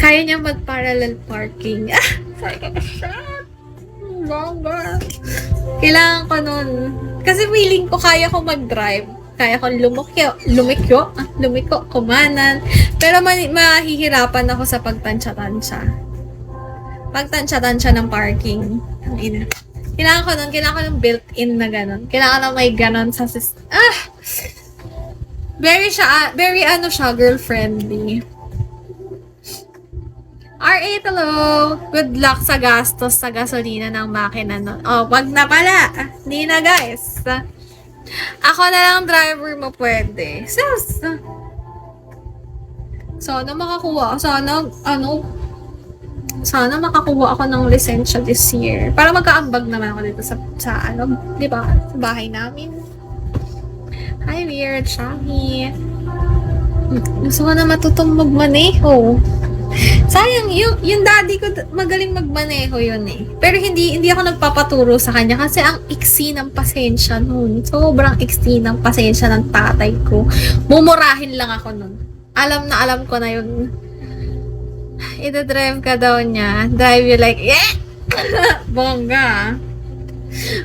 Kaya niya mag-parallel parking. Sabi ko, shit! Bongga. Kailangan ko nun. Kasi feeling ko kaya ko mag-drive. Kaya ko lumiko, kumanan. Pero mahihirapan ako sa pagtansya-tansya. Pagtansya-tansya ng parking. Ang ina. Kailangan ko ng built-in na ganon. Kailangan na may ganon sa system. Very girl-friendly. R8, hello! Good luck sa gastos sa gasolina ng makina nun. Oh, wag na pala! Hindi na, guys. Ako na lang driver mo pwede. Sus! Sana makakuha. Sana makakuha ako ng lisensya this year. Para magkaambag naman ako dito sa di ba? Sa bahay namin. Hi, Weird Shami. Gusto ko na matutong magmaneho. Sayang, yung daddy ko magaling magmaneho yun eh. Pero hindi ako nagpapaturo sa kanya kasi ang iksi ng pasensya nun. Sobrang iksi ng pasensya ng tatay ko. Mumurahin lang ako nun. Alam ko na yun. Ida-drive ka daw niya. Drive you like, yeah! Bongga.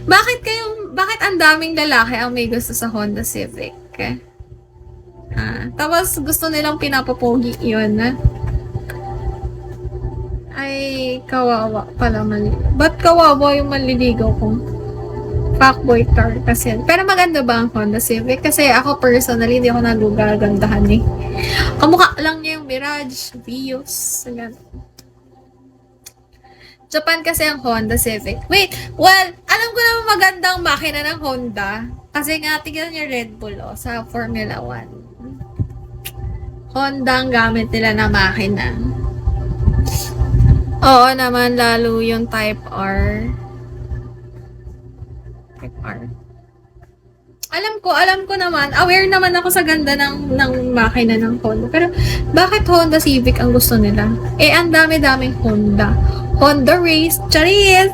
Bakit ang daming lalaki ang may gusto sa Honda Civic? Tapos gusto nilang pinapapogi yun. Ay, kawawa pala mali. Ba't kawawa yung manliligaw kong fuckboy car kasi? Pero maganda ba ang Honda Civic? Kasi ako personally, hindi ako nagugagandahan eh. Kamukha lang niya yung Mirage, Vios, ganun. Japan kasi ang Honda Civic. Wait, well, alam ko naman magandang makina ng Honda. Kasi nga, tignan niya Red Bull sa Formula 1. Honda ang gamit nila na makina. Oo naman, lalo yung Type R. Type R. Alam ko naman, aware naman ako sa ganda ng makina ng Honda. Pero, bakit Honda Civic ang gusto nila? Eh, ang dami-daming Honda. Honda Race, charis!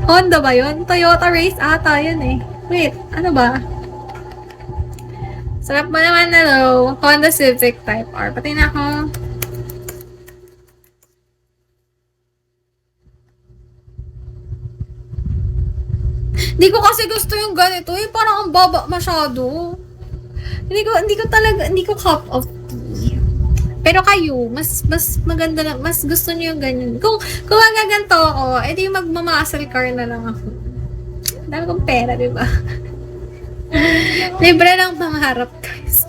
Honda ba yun? Toyota Race ata yun eh. Wait, ano ba? Sarap ba naman na low? Honda Civic Type R. Pati na ako. Hindi ko kasi gusto yung ganito eh. Parang ang baba masyado. Hindi ko cup of tea. Pero kayo, mas maganda lang, mas gusto niyo yung ganyan. Kung magaganto ako, edi magmamuscle car na lang ako. Dami kong pera, di ba? Libre lang pangarap, guys.